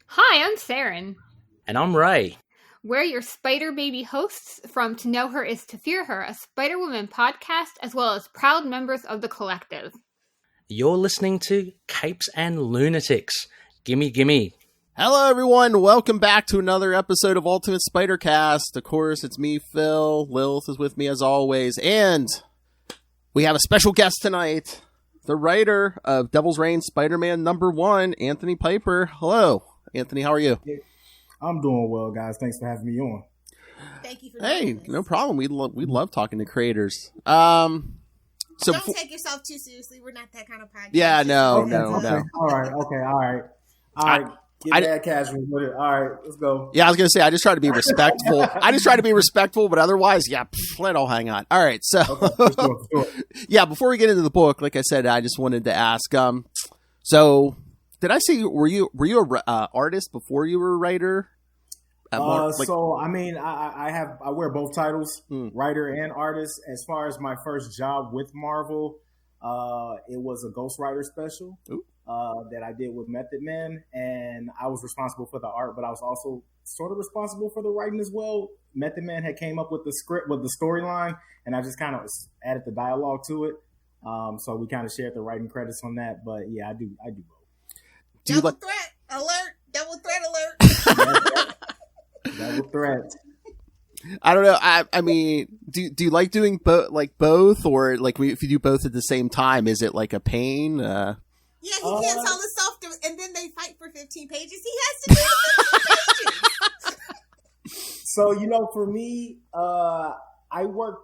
Hi, I'm Saren. And I'm Ray. We're your Spider Baby hosts from To Know Her Is to Fear Her, a Spider-Woman podcast, as well as proud members of the collective. You're listening to Capes and Lunatics. Gimme, gimme. Hello, everyone. Welcome back to another episode of Ultimate Spider-Cast. Of course, it's me, Phil. Lilith is with me as always. And we have a special guest tonight. The writer of Devil's Reign Spider-Man #1, Anthony Piper. Hello, Anthony. How are you? I'm doing well, guys. Thanks for having me on. Thank you for Hey, no problem. We love talking to creators. So don't take yourself too seriously. We're not that kind of podcast. Yeah, no. All right. Get that casual with it. All right, let's go. Yeah, I was gonna say I just try to be respectful. But otherwise, let all hang on. All right, so Sure. Yeah, before we get into the book, like I said, I just wanted to ask. So did I see were you a artist before you were a writer? So I mean, I wear both titles, writer and artist. As far as my first job with Marvel, it was a ghostwriter special. That I did with Method Man, and I was responsible for the art, but I was also sort of responsible for the writing as well. Method Man had came up with the script, with the storyline, and I just kind of added the dialogue to it. So we kind of shared the writing credits on that. But yeah, I do both. Double threat alert. Double threat. I don't know. I mean, do you like doing both, or like if you do both at the same time, is it like a pain? Yeah, he can't tell himself, and then they fight for 15 pages. He has to do 15 pages. So, for me, I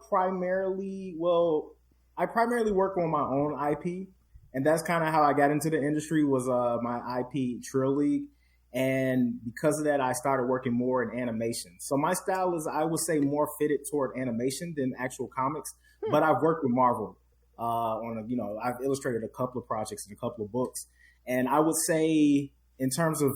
primarily work on my own IP, and that's kind of how I got into the industry was my IP Trill League. And because of that, I started working more in animation. So my style is, I would say, more fitted toward animation than actual comics, but I've worked with Marvel. I've illustrated a couple of projects and a couple of books. And I would say in terms of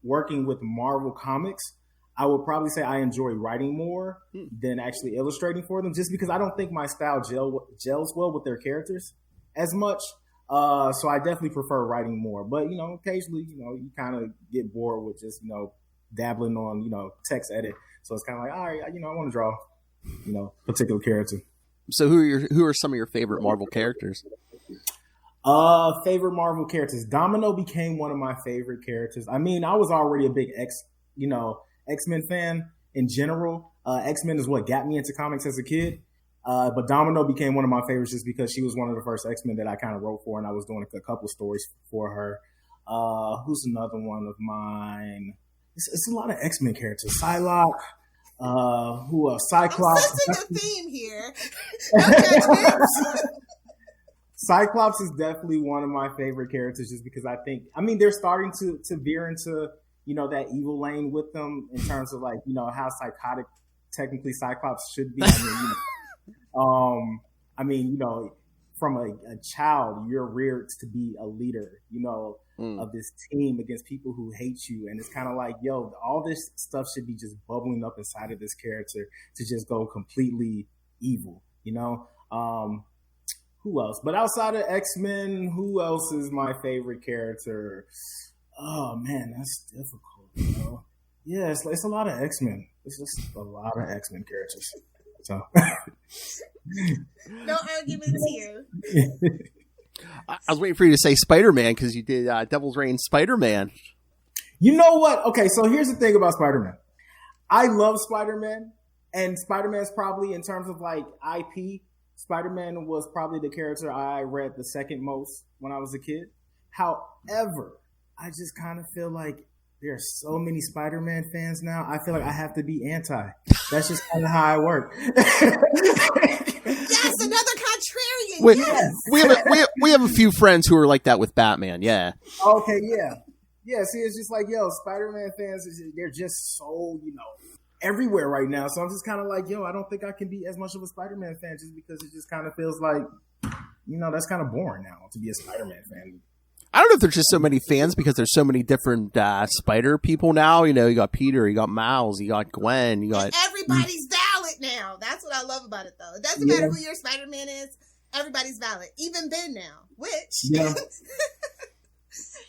working with Marvel Comics, I would probably say I enjoy writing more than actually illustrating for them, just because I don't think my style gels well with their characters as much. So I definitely prefer writing more. But, occasionally, you kind of get bored with just, dabbling on, text edit. So it's kind of like, all right, I want to draw, particular character. So who are some of your favorite Marvel characters? Favorite Marvel characters. Domino became one of my favorite characters. I mean, I was already a big X-Men fan in general. X-Men is what got me into comics as a kid. But Domino became one of my favorites just because she was one of the first X-Men that I kind of wrote for, and I was doing a couple of stories for her. Who's another one of mine? It's a lot of X-Men characters. Psylocke. Who else? Cyclops. I'm sensing a theme here. No judgments. Cyclops is definitely one of my favorite characters, just because they're starting to veer into that evil lane with them in terms of how psychotic technically Cyclops should be. From a child, you're reared to be a leader, of this team against people who hate you. And it's kind of like, all this stuff should be just bubbling up inside of this character to just go completely evil, Who else? But outside of X-Men, who else is my favorite character? Oh, man, that's difficult, Yeah, it's a lot of X-Men. It's just a lot of X-Men characters. So... No arguments here. I was waiting for you to say Spider-Man because you did Devil's Reign Spider-Man. You know what? Okay, so here's the thing about Spider-Man. I love Spider-Man, and Spider-Man's probably, in terms of IP, Spider-Man was probably the character I read the second most when I was a kid. However, I just kind of feel like there are so many Spider-Man fans now. I feel like I have to be anti. That's just kind of how I work. Yes, another contrarian. Yes. We have a few friends who are like that with Batman. Yeah. Okay. Yeah. See, it's just like, Spider-Man fans, they're just so, everywhere right now. So I'm just kind of like, I don't think I can be as much of a Spider-Man fan just because it just kind of feels like, that's kind of boring now to be a Spider-Man fan. I don't know if there's just so many fans because there's so many different Spider people now. You got Peter, you got Miles, you got Gwen, you got... And everybody's valid now. That's what I love about it, though. It doesn't matter who your Spider-Man is. Everybody's valid. Even Ben now. Which... Yeah.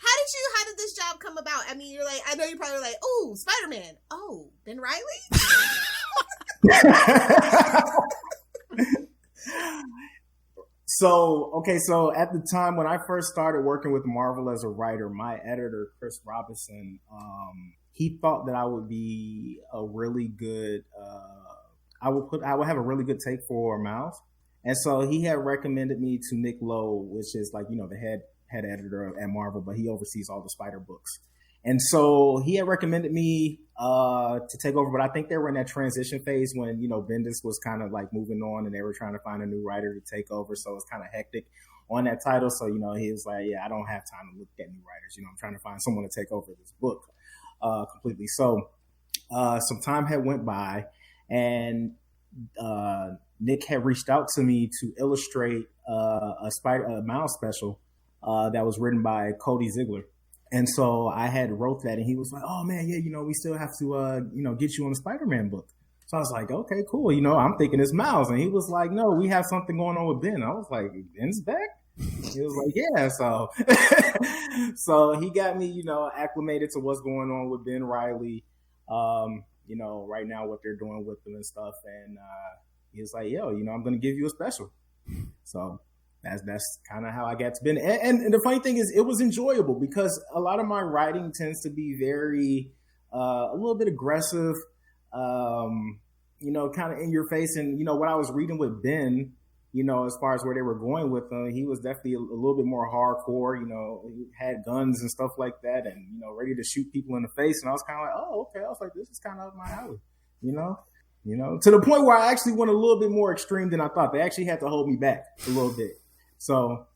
How did this job come about? I mean, you're like, I know you're probably like, oh, Spider-Man. Oh, Ben Reilly? So at the time when I first started working with Marvel as a writer, my editor, Chris Robinson, he thought that I would be a really good, I would have a really good take for Miles. And so he had recommended me to Nick Lowe, which is like, the head editor at Marvel, but he oversees all the Spider books. And so he had recommended me to take over, but I think they were in that transition phase when, Bendis was kind of like moving on and they were trying to find a new writer to take over. So it was kind of hectic on that title. So, he was like, yeah, I don't have time to look at new writers. I'm trying to find someone to take over this book completely. So some time had went by and Nick had reached out to me to illustrate a Miles special that was written by Cody Ziegler. And so I had wrote that and he was like, oh man, yeah, we still have to, get you on the Spider-Man book. So I was like, okay, cool. I'm thinking it's Miles. And he was like, no, we have something going on with Ben. I was like, Ben's back? He was like, yeah. So, so he got me, acclimated to what's going on with Ben Reilly. Right now what they're doing with them and stuff. And, he was like, yo, I'm going to give you a special. So that's kind of how I got to Ben. And the funny thing is it was enjoyable because a lot of my writing tends to be very, a little bit aggressive, kind of in your face. And, what I was reading with Ben, as far as where they were going with him, he was definitely a little bit more hardcore, he had guns and stuff like that and, ready to shoot people in the face. And I was kind of like, oh, okay. I was like, this is kind of my alley, to the point where I actually went a little bit more extreme than I thought. They actually had to hold me back a little bit. So,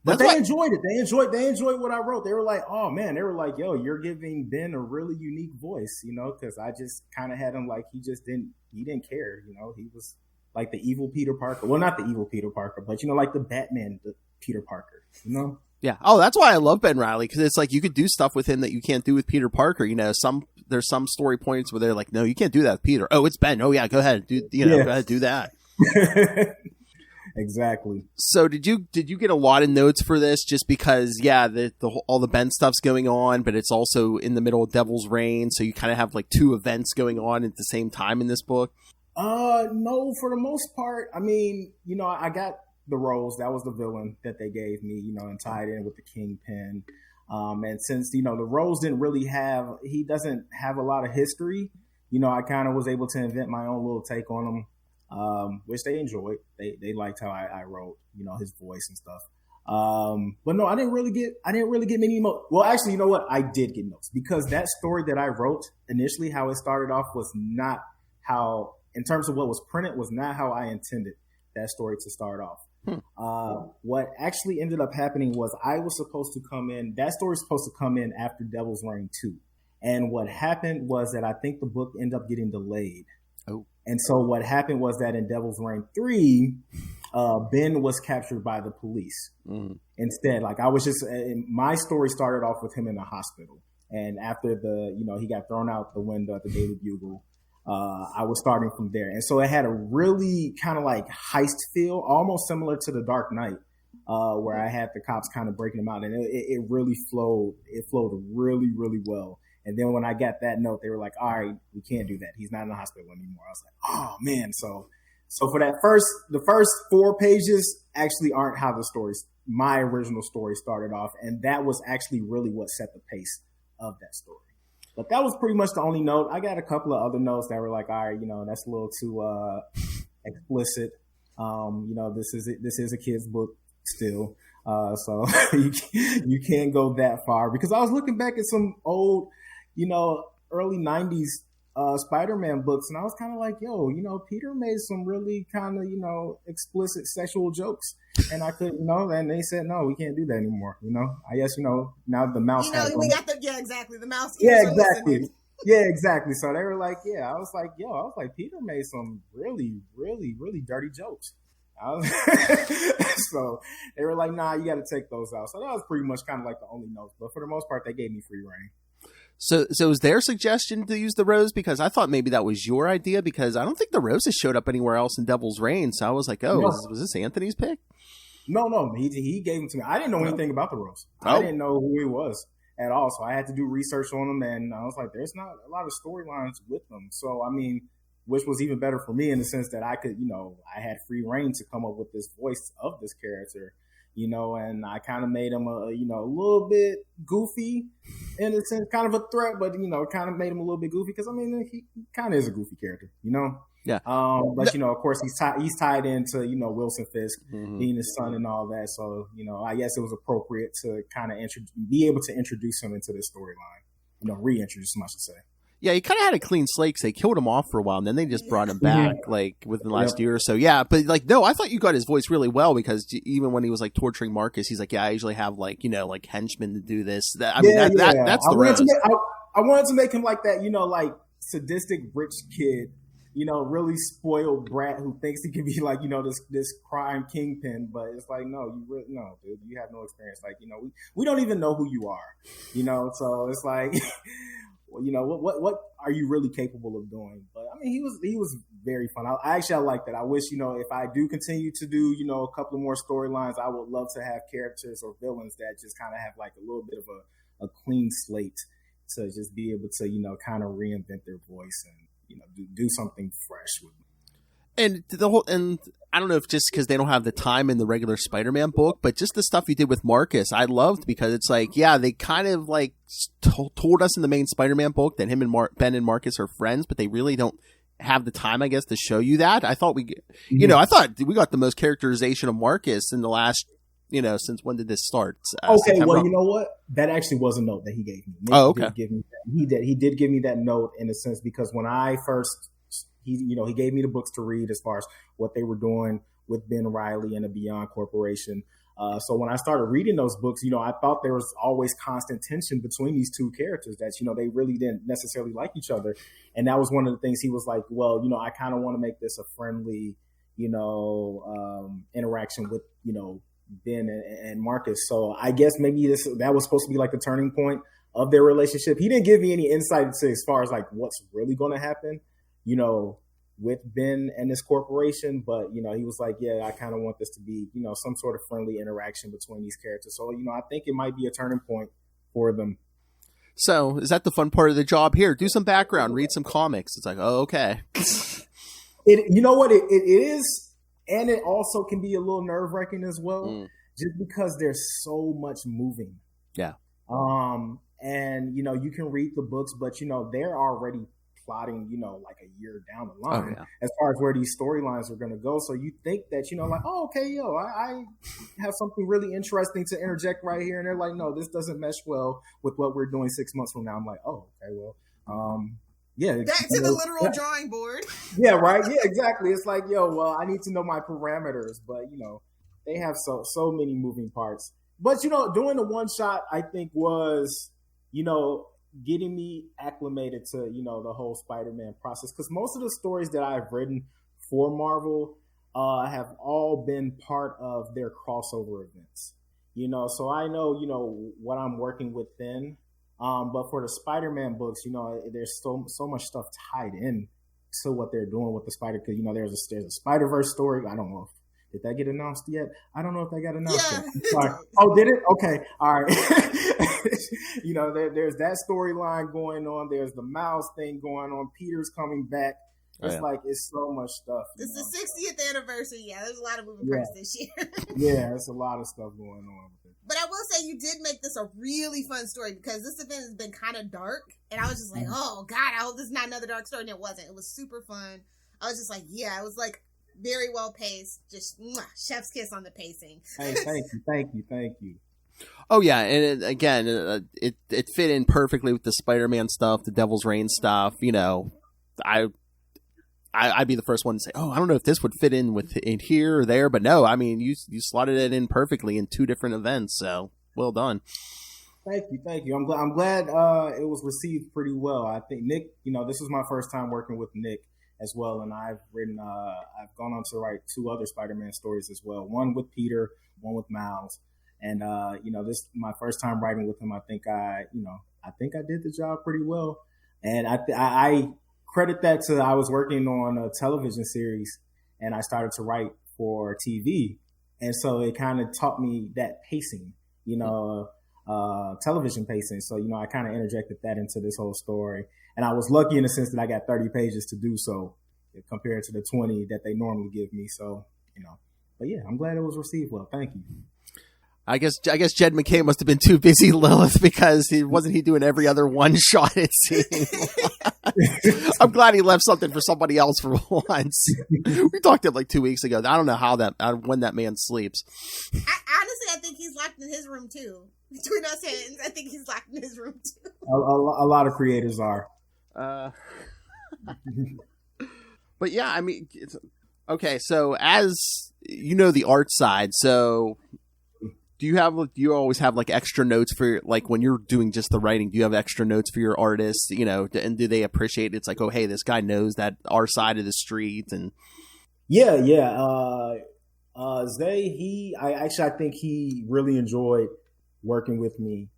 but they enjoyed it. They enjoyed what I wrote. They were like, oh man, they were like, yo, you're giving Ben a really unique voice, because I just kind of had him like, he didn't care. He was like the evil Peter Parker. Well, not the evil Peter Parker, but like the Batman, the Peter Parker, Yeah. Oh, that's why I love Ben Reilly, because it's like you could do stuff with him that you can't do with Peter Parker. There's some story points where they're like, no, you can't do that with Peter. Oh, it's Ben. Oh yeah, go ahead. Go ahead, do that. Exactly. So did you get a lot of notes for this? Just because, all the Ben stuff's going on, but it's also in the middle of Devil's Reign, so you kind of have like two events going on at the same time in this book. No, for the most part. I mean, I got the Rose. That was the villain that they gave me, and tied in with the Kingpin. And since, the Rose he doesn't have a lot of history, I kind of was able to invent my own little take on him, which they enjoyed. They liked how I wrote, his voice and stuff. But no, I didn't really get many well, actually, you know what? I did get notes because that story that I wrote initially, how it started off was not how, in terms of what was printed, was not how I intended that story to start off. What actually ended up happening was I was supposed to come in, that story was supposed to come in after Devil's Reign 2. And what happened was that I think the book ended up getting delayed. Oh. And so what happened was that in Devil's Reign 3, Ben was captured by the police. Instead. Like I was just, my story started off with him in the hospital. And after he got thrown out the window at the Daily Bugle, I was starting from there. And so it had a really kind of like heist feel, almost similar to The Dark Knight, where I had the cops kind of breaking them out. And it really flowed. It flowed really, really well. And then when I got that note, they were like, all right, we can't do that. He's not in the hospital anymore. I was like, oh man. So for the first 4 pages actually aren't how my original story started off. And that was actually really what set the pace of that story. But that was pretty much the only note. I got a couple of other notes that were like, all right, that's a little too explicit. This is a kid's book still. So you can't go that far. Because I was looking back at some old, early 90s Spider-Man books, and I was kind of like, yo, Peter made some really kind of, explicit sexual jokes. And I couldn't, and they said, no, we can't do that anymore. I guess, now the mouse has we got exactly, the mouse. Yeah, exactly. Yeah, exactly. So they were like, I was like, Peter made some really, really, really dirty jokes. So they were like, nah, you got to take those out. So that was pretty much kind of like the only notes. But for the most part, they gave me free reign. So was their suggestion to use the Rose? Because I thought maybe that was your idea, because I don't think the Roses showed up anywhere else in Devil's Reign. So I was like, oh, was this Anthony's pick? No, he gave them to me. I didn't know anything about the Rose. I didn't know who he was. at all. So I had to do research on them, and I was like, there's not a lot of storylines with them. So, I mean, which was even better for me in the sense that I could, I had free reign to come up with this voice of this character, and I kind of made him a little bit goofy in a sense, kind of a threat, but, kind of made him a little bit goofy because, I mean, he kind of is a goofy character, Yeah. But, of course, he's tied into, Wilson Fisk being his son and all that. So, I guess it was appropriate to kind of be able to introduce him into this storyline, reintroduce him, I should say. Yeah, he kind of had a clean slate because they killed him off for a while, and then they just brought him back, like, within the last year or so. Yeah, but, like, no, I thought you got his voice really well because even when he was, like, torturing Marcus, he's like, yeah, I usually have, like, like, henchmen to do this. That's the rose. I wanted to make him like that, like, sadistic rich kid, really spoiled brat who thinks he can be, like, this crime kingpin, but it's like, no, dude, you have no experience. Like, we don't even know who you are, so it's like... what are you really capable of doing? But I mean, he was very fun. I like that. I wish, if I do continue to do, a couple more storylines, I would love to have characters or villains that just kind of have like a little bit of a clean slate to just be able to, kind of reinvent their voice and, do something fresh with them. And I don't know if just because they don't have the time in the regular Spider-Man book, but just the stuff you did with Marcus, I loved because it's like, yeah, they kind of like told us in the main Spider-Man book that him and Ben and Marcus are friends, but they really don't have the time, I guess, to show you that. I thought I thought we got the most characterization of Marcus in the last, since when did this start? Okay, September. well, you know what? That actually was a note that he gave me. Okay. He did give me that note in a sense because when I first. He gave me the books to read as far as what they were doing with Ben Reilly and the Beyond Corporation. So when I started reading those books, I thought there was always constant tension between these two characters that, they really didn't necessarily like each other. And that was one of the things he was like, well, I kind of want to make this a friendly, interaction with, Ben and Marcus. So I guess maybe that was supposed to be like the turning point of their relationship. He didn't give me any insight into as far as like what's really going to happen. With Ben and this corporation, but, he was like, yeah, I kind of want this to be, some sort of friendly interaction between these characters. So, I think it might be a turning point for them. So is that the fun part of the job here? Do some background, read some comics. It's like, oh, okay. You know what? It is. And it also can be a little nerve wracking as well, just because there's so much moving. Yeah. And, you can read the books, but, they're already plotting, like a year down the line as far as where these storylines are going to go. So you think that, like, oh, okay, I have something really interesting to interject right here. And they're like, no, this doesn't mesh well with what we're doing 6 months from now. I'm like, oh, okay, well, yeah. Back to the literal drawing board. Yeah, right. Yeah, exactly. It's like, well, I need to know my parameters, but, they have so many moving parts. But, doing the one shot, I think was, getting me acclimated to, the whole Spider-Man process. Because most of the stories that I've written for Marvel have all been part of their crossover events. So I know, what I'm working with then. But for the Spider-Man books, there's so much stuff tied in to what they're doing with the Spider. Because, there's a Spider-Verse story. I don't know did that get announced yet? I don't know if that got announced yet. Sorry. Oh, did it? Okay. All right. There's that storyline going on. There's the Miles thing going on. Peter's coming back. It's like, it's so much stuff. It's the 60th anniversary. Yeah, there's a lot of moving parts this year. Yeah, there's a lot of stuff going on with it. But I will say you did make this a really fun story because this event has been kind of dark. And I was just like, oh, God, I hope this is not another dark story. And it wasn't. It was super fun. I was just like, yeah, it was like, very well paced, just chef's kiss on the pacing. Hey, thank you. Oh yeah, and it fit in perfectly with the Spider-Man stuff, the Devil's Reign stuff. I'd be the first one to say, oh, I don't know if this would fit in here or there, but no, I mean you slotted it in perfectly in two different events, so well done. Thank you. I'm glad it was received pretty well. I think Nick, this was my first time working with Nick as well, and I've gone on to write 2 other Spider-Man stories as well. One with Peter, one with Miles, and this is my first time writing with him. I think I did the job pretty well, and I credit that to I was working on a television series, and I started to write for TV, and so it kind of taught me that pacing, television pacing. So, I kind of interjected that into this whole story. And I was lucky in the sense that I got 30 pages to do so compared to the 20 that they normally give me. So, but yeah, I'm glad it was received well. Thank you. I guess Jed McKay must have been too busy, Lilith, because he wasn't doing every other one shot it seemed. I'm glad he left something for somebody else for once. We talked to him like 2 weeks ago. I don't know when that man sleeps. Honestly, I think he's locked in his room too. Between us hands, I think he's locked in his room too. A lot of creators are. But yeah, I mean, okay. So as the art side, so. Do you always have like extra notes for like when you're doing just the writing? Do you have extra notes for your artists? And do they appreciate it? It's like, oh, hey, this guy knows that our side of the street, and yeah. Zay, I think he really enjoyed working with me,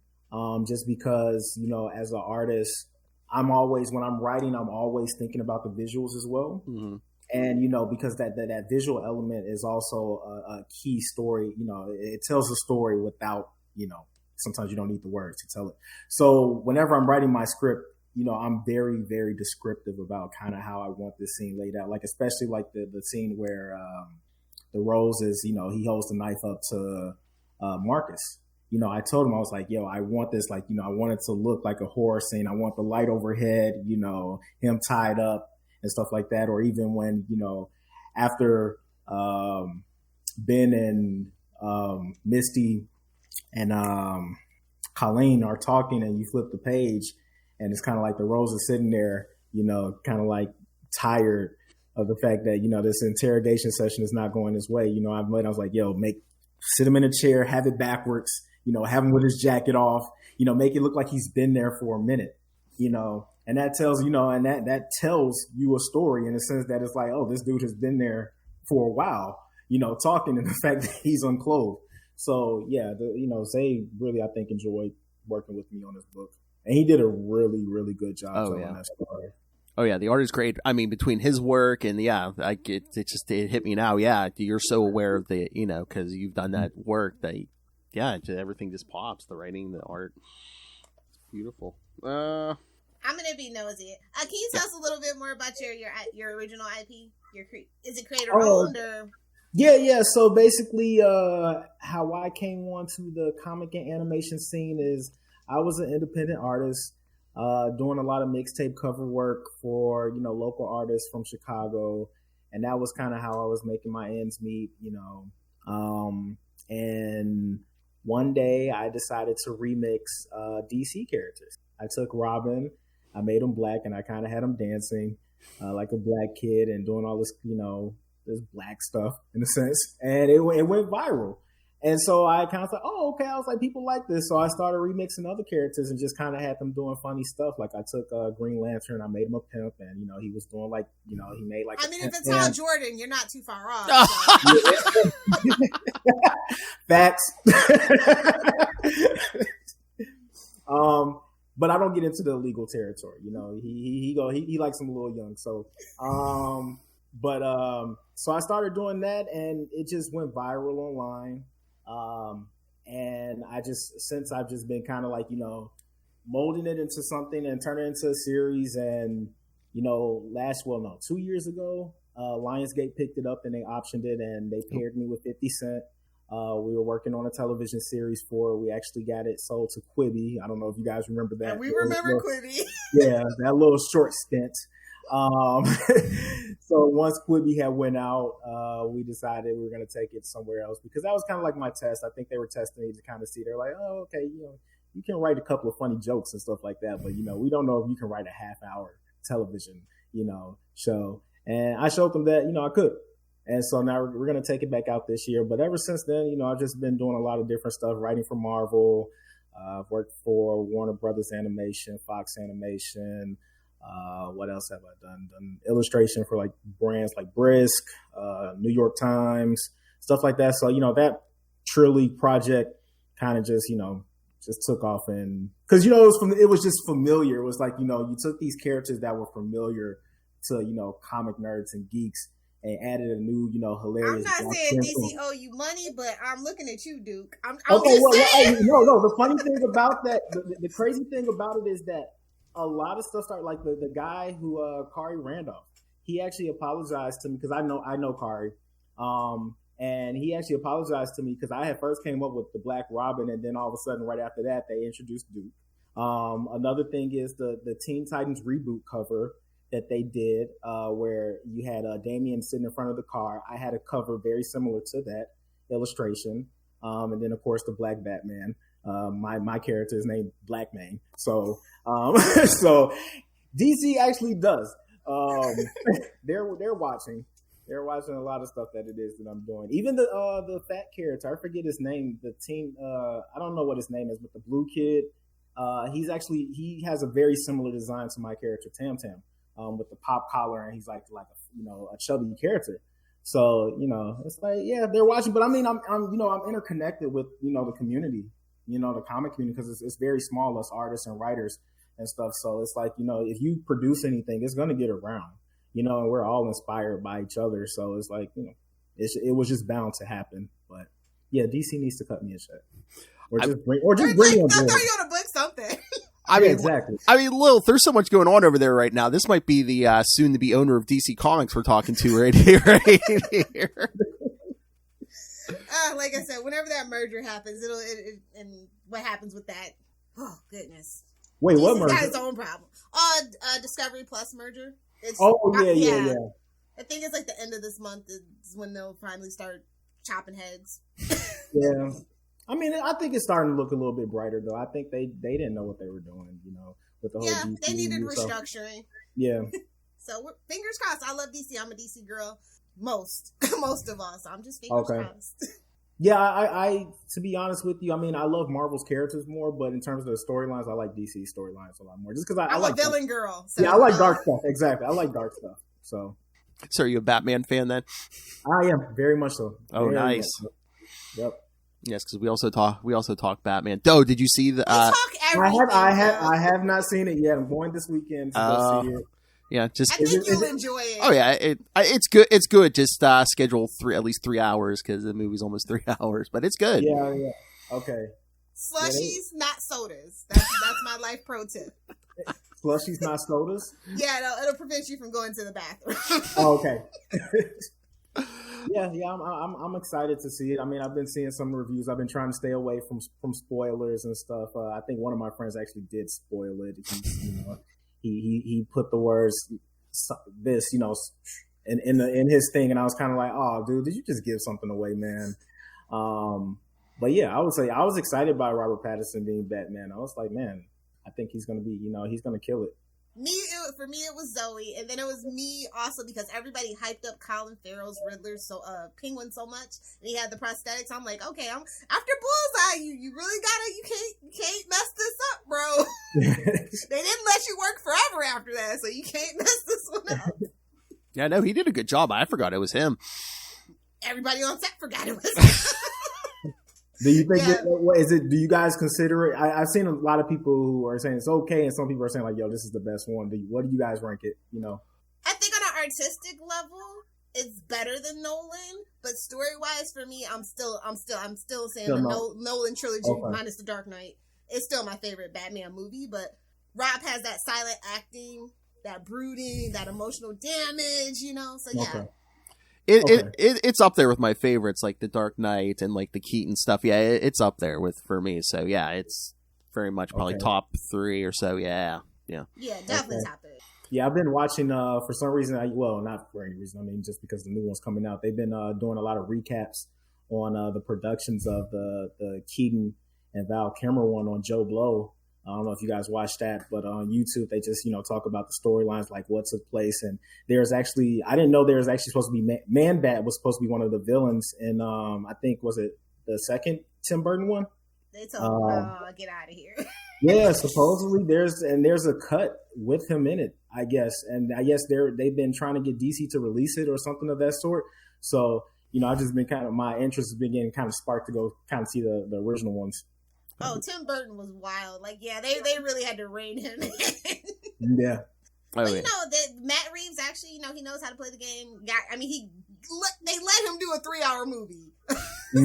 just because as an artist, when I'm writing, I'm always thinking about the visuals as well. Mm-hmm. And, because that visual element is also a key story, it tells a story without, sometimes you don't need the words to tell it. So whenever I'm writing my script, I'm very, very descriptive about kind of how I want this scene laid out. Like, especially like the scene where the Rose is, he holds the knife up to Marcus. I told him, I was like, yo, I want this, like, I want it to look like a horror scene. I want the light overhead, him tied up and stuff like that. Or even when, after Ben and Misty and Colleen are talking and you flip the page and it's kind of like the Rose is sitting there, kind of like tired of the fact that, this interrogation session is not going his way. I was like, yo, sit him in a chair, have it backwards, have him with his jacket off, make it look like he's been there for a minute, and that tells, and that tells you a story in the sense that it's like, oh, this dude has been there for a while, talking, and the fact that he's unclothed. So yeah, Zay really, I think, enjoyed working with me on this book, and he did a really, really good job telling that story. Oh yeah, the art is great. I mean, between his work and it hit me now. Yeah, you're so aware of the, because you've done that work that, everything just pops. The writing, the art, it's beautiful. I'm gonna be nosy. Can you tell us a little bit more about your original IP? Is it creator owned or? Yeah. So basically, how I came onto the comic and animation scene is I was an independent artist, doing a lot of mixtape cover work for local artists from Chicago, and that was kind of how I was making my ends meet. And one day I decided to remix DC characters. I took Robin. I made him black, and I kind of had him dancing like a black kid and doing all this, this black stuff in a sense. And it went viral. And so I kind of thought, oh, okay. I was like, people like this. So I started remixing other characters and just kind of had them doing funny stuff. Like I took Green Lantern, I made him a pimp, and, he was doing like, he made like, I mean, if it's Hal Jordan, you're not too far off. So. Facts. But I don't get into the illegal territory. He likes him a little young. So, so I started doing that, and it just went viral online. And since I've just been kind of like, molding it into something and turning it into a series. And, 2 years ago, Lionsgate picked it up and they optioned it, and they paired me with 50 Cent. We were working on a television series for it. We actually got it sold to Quibi. I don't know if you guys remember that. We remember Quibi. Yeah, that little short stint. So once Quibi had went out, we decided we were going to take it somewhere else, because that was kind of like my test. I think they were testing me to kind of see. They're like, oh, okay, you can write a couple of funny jokes and stuff like that, but we don't know if you can write a half-hour television, show. And I showed them that, I could. And so now we're going to take it back out this year. But ever since then, I've just been doing a lot of different stuff, writing for Marvel. I've worked for Warner Brothers Animation, Fox Animation. What else have I done? Done illustration for like brands like Brisk, New York Times, stuff like that. So, that Trilogy project kind of just took off, and because, it was just familiar. It was like, you took these characters that were familiar to, comic nerds and geeks, and added a new, hilarious. I'm not Black saying Panther. DC owe you money, but I'm looking at you, Duke. I'm Okay, just saying. hey, no. The funny thing about that, the crazy thing about it is that a lot of stuff started like the guy who Kari Randolph. He actually apologized to me because I know Kari, and he actually apologized to me because I had first came up with the Black Robin, and then all of a sudden, right after that, they introduced Duke. Another thing is the Teen Titans reboot cover that they did, where you had Damian sitting in front of the car. I had a cover very similar to that illustration, and then of course the Black Batman. My character is named Blackman, so so DC actually does. They're watching. They're watching a lot of stuff that it is that I'm doing. Even the fat character, I forget his name. The team, I don't know what his name is, but the blue kid. He has a very similar design to my character Tam Tam, with the pop collar, and he's like a chubby character. So it's like, yeah, they're watching. But I mean, I'm interconnected with the community, the comic community, because it's very small, us artists and writers and stuff. So it's like, if you produce anything, it's gonna get around, and we're all inspired by each other. So it's like, it was just bound to happen. But yeah, DC needs to cut me a check. Or just bring me on board. Throw you on a book, something. I mean, exactly. I mean, Lil, there's so much going on over there right now. This might be the soon-to-be owner of DC Comics we're talking to right here. Like I said, whenever that merger happens, and what happens with that? Oh goodness! Wait, what merger? Got its own problem. Discovery Plus merger. Yeah. I think it's like the end of this month is when they'll finally start chopping heads. Yeah. I mean, I think it's starting to look a little bit brighter, though. I think they didn't know what they were doing, with the whole DC. They needed restructuring. Yeah. So fingers crossed. I love DC. I'm a DC girl. Most of all. So I'm just fingers crossed. Yeah, I to be honest with you, I mean, I love Marvel's characters more, but in terms of the storylines, I like DC storylines a lot more. Just because I'm like a villain girl. So I like dark stuff. Exactly, I like dark stuff. So are you a Batman fan then? I am very much so. Oh, very nice. So. Yep. Yes, because we also talk Batman. Doe, did you see the? I have not seen it yet. I'm going this weekend to go see it. Yeah, just. I think you'll enjoy it. Oh yeah, it's good. It's good. Just schedule at least 3 hours because the movie's almost 3 hours, but it's good. Yeah. Okay. Slushies, not sodas. That's my life pro tip. Slushies, not sodas. Yeah, it'll prevent you from going to the bathroom. Oh, okay. Yeah, I'm excited to see it. I mean, I've been seeing some reviews. I've been trying to stay away from spoilers and stuff. I think one of my friends actually did spoil it. He put the words this, in his thing, and I was kind of like, oh, dude, did you just give something away, man? But yeah, I would say I was excited by Robert Pattinson being Batman. I was like, man, I think he's gonna be, he's gonna kill it. For me, it was Zoe, and then it was me also because everybody hyped up Colin Farrell's Riddler, Penguin so much, and he had the prosthetics. I'm like, okay, I'm after Bullseye. You really you can't mess this up, bro. They didn't let you work forever after that, so you can't mess this one up. Yeah, no, he did a good job. I forgot it was him. Everybody on set forgot it was him. Do you think do you guys consider it? I've seen a lot of people who are saying it's okay, and some people are saying like, "Yo, this is the best one." What do you guys rank it? I think on an artistic level, it's better than Nolan, but story wise, for me, I'm still saying the Nolan trilogy minus The Dark Knight is still my favorite Batman movie. But Rob has that silent acting, that brooding, that emotional damage, So yeah. Okay. It's up there with my favorites, like The Dark Knight and like the Keaton stuff. Yeah, it's up there for me. So yeah, it's very much probably top 3 or so. Yeah. Definitely top 3. Yeah, I've been watching for some reason. Not for any reason. I mean, just because the new one's coming out, they've been doing a lot of recaps on the productions of the Keaton and Val Kilmer one on Joe Blow. I don't know if you guys watched that, but on YouTube, they just, talk about the storylines, like what took place. And I didn't know there was actually supposed to be Man-Bat was supposed to be one of the villains. And I think, was it the second Tim Burton one? They told him, get out of here. Yeah, supposedly there's a cut with him in it, I guess. And I guess they've been trying to get DC to release it or something of that sort. So, I've just been my interest has been getting kind of sparked to go kind of see the original ones. Oh, Tim Burton was wild. Like, yeah, they really had to rein him in. Yeah. But, Matt Reeves actually, he knows how to play the game. They let him do a 3-hour movie. So,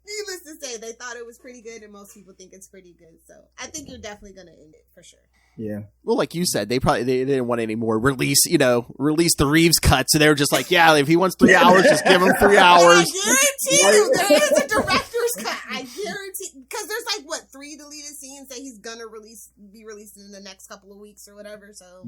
needless to say, they thought it was pretty good, and most people think it's pretty good. So I think you're definitely going to end it for sure. Yeah. Well, like you said, they didn't want any more release the Reeves cut. So they were just like, yeah, if he wants 3 hours, just give him 3 hours. I guarantee you, there is a director's cut. I guarantee, because there's 3 deleted scenes that he's gonna be released in the next couple of weeks or whatever. So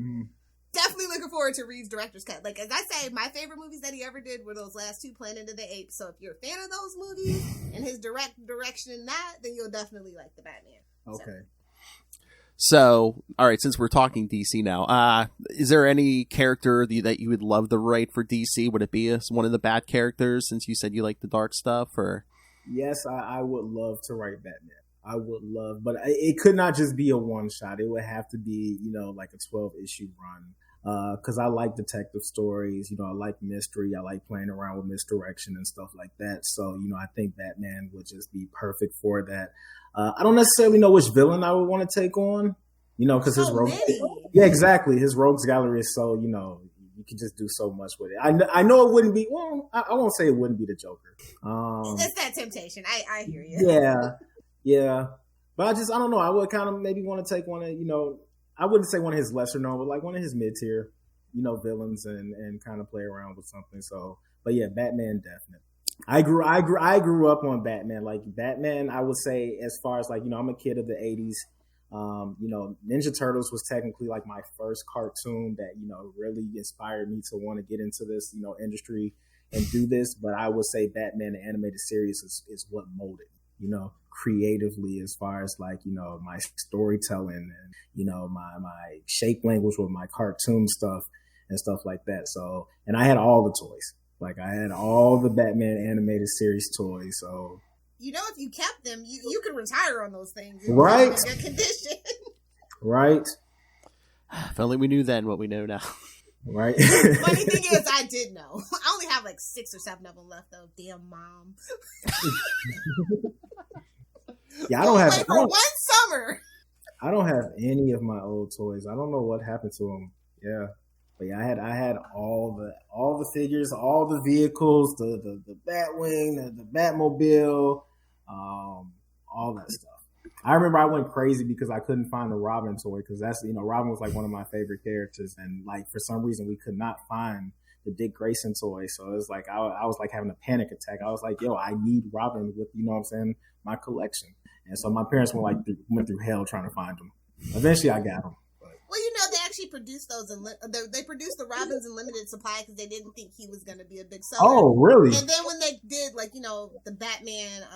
definitely looking forward to Reeves' director's cut. Like, as I say, my favorite movies that he ever did were those last 2, Planet of the Apes. So if you're a fan of those movies and his direction in that, then you'll definitely like the Batman. Okay. So, all right, since we're talking DC now, is there any character that you would love to write for DC? Would it be one of the bad characters, since you said you like the dark stuff? Or Yes, I would love to write Batman. I would love, but it could not just be a one-shot. It would have to be, like a 12-issue run. Because I like detective stories. I like mystery. I like playing around with misdirection and stuff like that. So, I think Batman would just be perfect for that. I don't necessarily know which villain I would want to take on, because his rogues. Yeah, exactly. His rogues gallery is so, you can just do so much with it. I know it wouldn't be. Well, I won't say it wouldn't be the Joker. It's that temptation. I hear you. Yeah. But I don't know. I would kind of maybe want to take one of, I wouldn't say one of his lesser known, but like one of his mid tier, villains and kind of play around with something. So, but yeah, Batman definitely. I grew up on Batman. Like Batman, I would say, as far as like, I'm a kid of the 80s. Ninja Turtles was technically like my first cartoon that, really inspired me to want to get into this, industry and do this. But I would say Batman, the animated series, is what molded, creatively, as far as like, my storytelling and, my shape language with my cartoon stuff and stuff like that. So, and I had all the toys. Like I had all the Batman animated series toys. So, if you kept them, you could retire on those things. Right. In good condition. Right. If only we knew then what we know now. Right. Funny thing is, I did know. I only have like 6 or 7 of them left, though. Damn mom. Yeah, I don't have. For one summer. I don't have any of my old toys. I don't know what happened to them. Yeah. But yeah, I had all the figures, all the vehicles, the Batwing, the Batmobile, all that stuff. I remember I went crazy because I couldn't find the Robin toy, because that's, Robin was like one of my favorite characters, and like for some reason we could not find the Dick Grayson toy. So it was like I was like having a panic attack. I was like, yo, I need Robin with, my collection. And so my parents went through hell trying to find them. Eventually I got them. Well, they actually produced those, they produced the Robins in limited supply because they didn't think he was going to be a big seller. Oh, really? And then when they did, like, the Batman,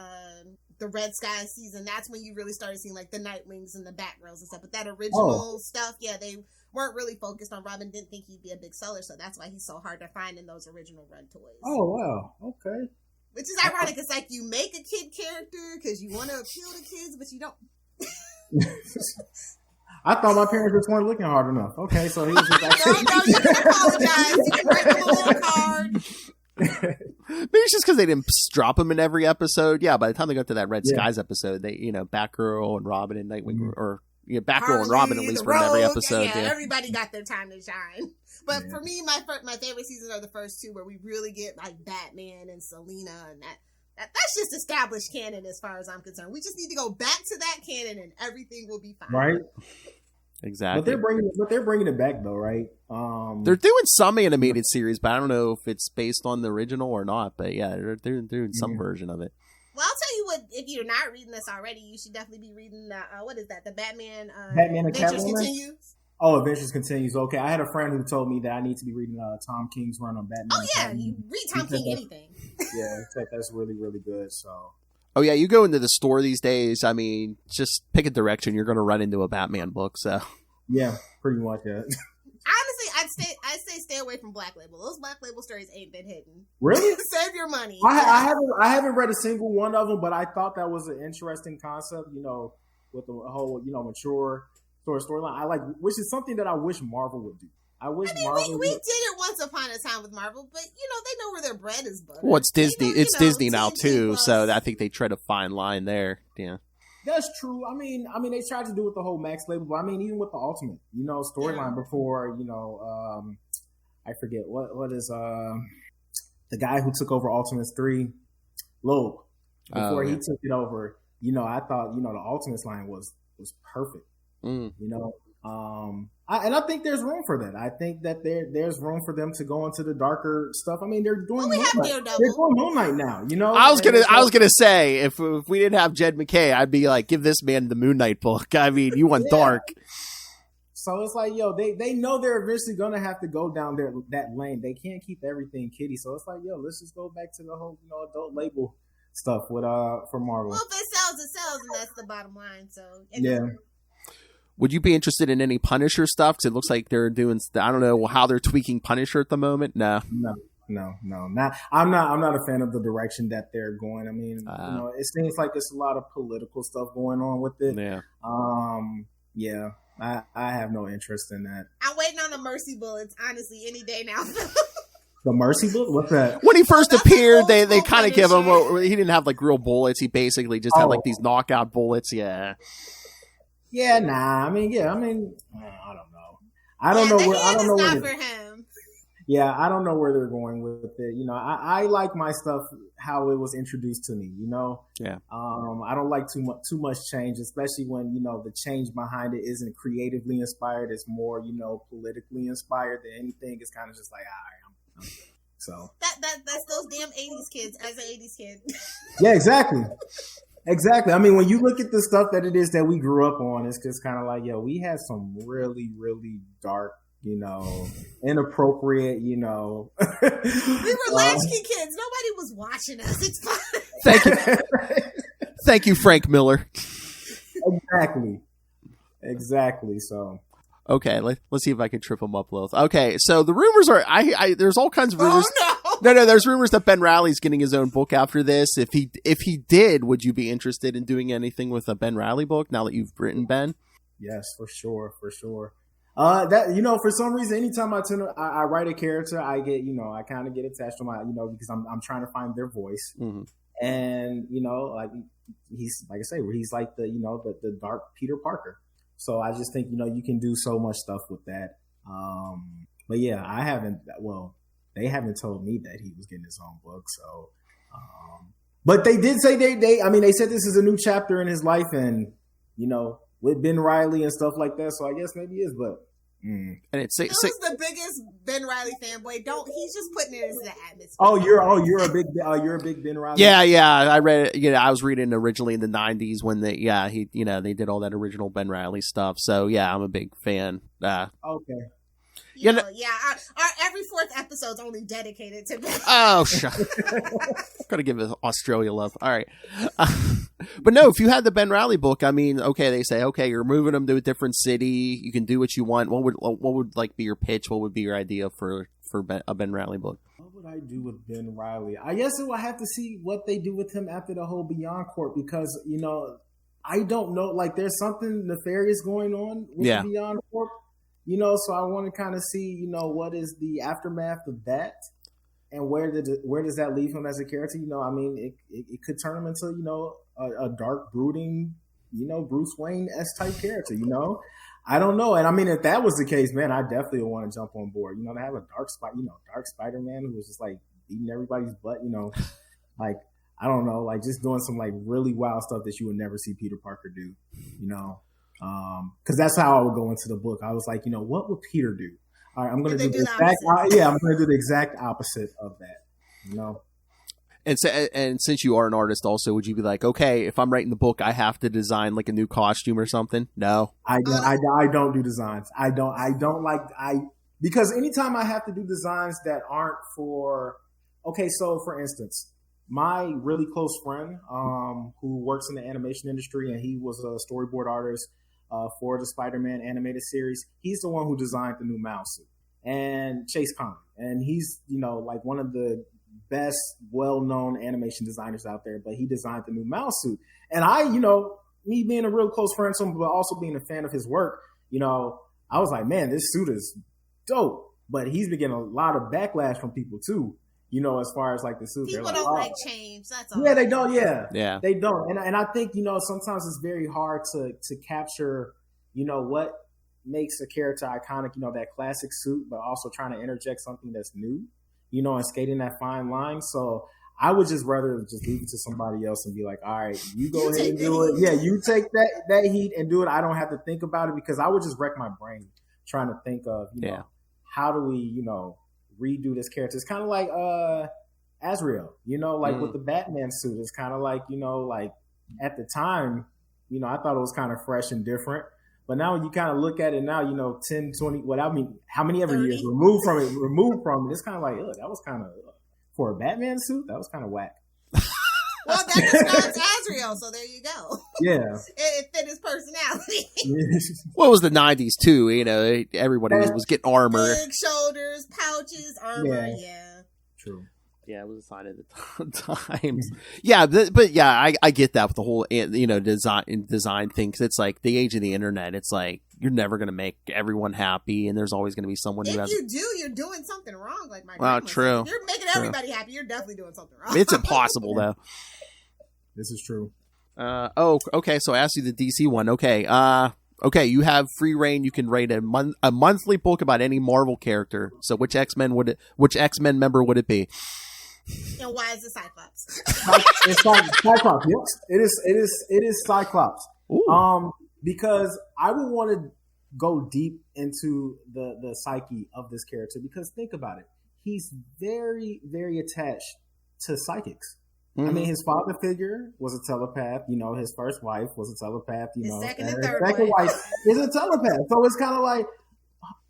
the Red Sky season, that's when you really started seeing, like, the Nightwings and the Batgirls and stuff. But that original stuff, yeah, they weren't really focused on Robin, didn't think he'd be a big seller, so that's why he's so hard to find in those original run toys. Oh, wow. Okay. Which is ironic. It's like you make a kid character because you want to appeal to kids, but you don't. I thought my parents just weren't looking hard enough. Okay, so he was just like... No, you can apologize. You can write them a little card. Maybe it's just because they didn't drop them in every episode. Yeah, by the time they got to that Red Skies episode, they, Batgirl and Robin and Nightwing, or Batgirl Harley, and Robin at least were in every episode. Yeah, everybody got their time to shine. But for me, my favorite seasons are the first 2 where we really get like Batman and Selena, and that's just established canon as far as I'm concerned. We just need to go back to that canon and everything will be fine. Right. Exactly. But they're bringing it back though, right? They're doing some animated series, but I don't know if it's based on the original or not. But yeah, they're doing some version of it. Well, I'll tell you what, if you're not reading this already, you should definitely be reading what is that? The Batman Adventures Continues. Oh, Adventures Continues. Okay, I had a friend who told me that I need to be reading Tom King's run on Batman. Oh yeah, you read Tom King anything. Yeah, that's really, really good. So. Oh yeah, you go into the store these days. I mean, just pick a direction, you're going to run into a Batman book. So. Yeah, pretty much. Yeah. Honestly, I'd say stay away from Black Label. Those Black Label stories ain't been hidden. Really? Save your money. I haven't read a single one of them, but I thought that was an interesting concept. With the whole mature storyline. Which is something that I wish Marvel would do. We did it once upon a time with Marvel, but they know where their bread is buttered. Well, it's Disney. It's Disney now too, so I think they tread a fine line there. Yeah. That's true. I mean, they tried to do with the whole Max label, but I mean, even with the Ultimate, storyline before, I forget what is the guy who took over Ultimates 3, Loeb. Before he took it over, I thought, the Ultimates line was perfect. And I think there's room for that. I think that there's room for them to go into the darker stuff. I mean, they're doing They're doing Moon Knight now. I was gonna say if we didn't have Jed McKay, I'd be like, give this man the Moon Knight book. I mean, you want dark. So it's like, they know they're eventually gonna have to go down that lane. They can't keep everything kiddie. So it's like, let's just go back to the whole adult label stuff with for Marvel. Well, if it sells, and that's the bottom line. So yeah. Would you be interested in any Punisher stuff? 'Cause it looks like they're doing. I don't know how they're tweaking Punisher at the moment. No. I'm not a fan of the direction that they're going. I mean, it seems like there's a lot of political stuff going on with it. Yeah. I have no interest in that. I'm waiting on the Mercy Bullets, honestly, any day now. The Mercy Bullet? What's that? When he first appeared, they kind of give him. He didn't have like real bullets. He basically just had like these knockout bullets. Yeah. Yeah, nah. I don't know. I don't know where for him. Yeah, I don't know where they're going with it. I like my stuff how it was introduced to me. Yeah. I don't like too much change, especially when the change behind it isn't creatively inspired. It's more politically inspired than anything. It's kind of just like, all right, so that's those damn 80s kids. As an 80s kid. Yeah, exactly. Exactly. I mean, when you look at the stuff that it is that we grew up on, it's just kind of like, we had some really, really dark, inappropriate, We were latchkey kids. Nobody was watching us. It's fine. Thank you. Thank you, Frank Miller. Exactly. So. Okay, let's see if I can trip him up, Lilith. Okay, so the rumors are, there's all kinds of rumors. Oh, no! No, there's rumors that Ben Reilly's getting his own book after this. If he did, would you be interested in doing anything with a Ben Reilly book now that you've written Ben? Yes, for sure. That for some reason, anytime I write a character, I get I kind of get attached to my because I'm trying to find their voice, and like he's like I say, he's like the dark Peter Parker. So I just think, you can do so much stuff with that. But yeah, they haven't told me that he was getting his own book. So, but they did say they said this is a new chapter in his life and, with Ben Reilly and stuff like that. So I guess maybe it is, but. And it's Phil's the biggest Ben Reilly fanboy. He's just putting it into the atmosphere. Oh, you're a big Ben Reilly. Yeah. I read it. I was reading originally in the 90s when they did all that original Ben Reilly stuff. So yeah, I'm a big fan. Okay. Our every fourth episode's only dedicated to Ben. Oh, shut. Gotta give Australia love. All right. But no, if you had the Ben Reilly book, I mean, okay, they say, okay, you're moving them to a different city. You can do what you want. What would like be your pitch? What would be your idea for a Ben Reilly book? What would I do with Ben Reilly? I guess I have to see what they do with him after the whole Beyond Corp because, I don't know. Like, there's something nefarious going on with the Beyond Corp. So I want to kind of see, what is the aftermath of that, and where does that leave him as a character? It could turn him into, a dark, brooding, Bruce Wayne-esque type character. I don't know, and I mean, if that was the case, man, I definitely would want to jump on board. To have a dark Spider-Man who was just like beating everybody's butt. Like I don't know, like just doing some like really wild stuff that you would never see Peter Parker do. Because that's how I would go into the book. I was like, what would Peter do? All right, I'm going to do the exact. I'm going to do the exact opposite of that. And since you are an artist, also, would you be like, okay, if I'm writing the book, I have to design like a new costume or something? No, I don't do designs. I don't like because anytime I have to do designs that aren't for. Okay, so for instance. My really close friend, who works in the animation industry, and he was a storyboard artist for the Spider-Man animated series. He's the one who designed the new mouse suit, and Chase Conley, and he's like one of the best, well-known animation designers out there. But he designed the new mouse suit, and I, me being a real close friend, but also being a fan of his work, I was like, man, this suit is dope. But he's been getting a lot of backlash from people too. as far as like the suit. People They're don't like, like change. That's all. yeah, they don't. Yeah, they don't. And I think, sometimes it's very hard to capture, what makes a character iconic, that classic suit, but also trying to interject something that's new, and skating that fine line. So I would just rather just leave it to somebody else and be like, all right, you go ahead and do it. Yeah, you take that heat and do it. I don't have to think about it, because I would just wreck my brain trying to think of, how do we, redo this character. It's kind of like Azrael, with the Batman suit. It's kind of like, like at the time, I thought it was kind of fresh and different. But now when you kind of look at it now, 10, 20, how many ever 30? years removed from it, it's kind of like, that was kind of, for a Batman suit, that was kind of whack. Well, that describes Azrael, so there you go. Yeah. It fit his personality. Well, it was the 90s too. Everybody was getting armor. Big shoulders, pouches, armor. Yeah. True. Yeah, it was a sign of the times. Yeah, but yeah, I get that with the whole design thing, because it's like the age of the internet. It's like you're never gonna make everyone happy, and there's always gonna be someone who has. If you do, you're doing something wrong. Like my well, grandma true. said. If you're making everybody happy, you're definitely doing something wrong. It's impossible though. This is true. Okay. So I asked you the DC one. Okay. Okay. You have free reign. You can write a monthly book about any Marvel character. So which X-Men member would it be? And why is it Cyclops? It's Cyclops. Yes, it is Cyclops. Ooh. Because I would want to go deep into the psyche of this character, because think about it. He's very, very attached to psychics. Mm-hmm. I mean, his father figure was a telepath. His first wife was a telepath. His second and his third second wife wife is a telepath. So it's kind of like,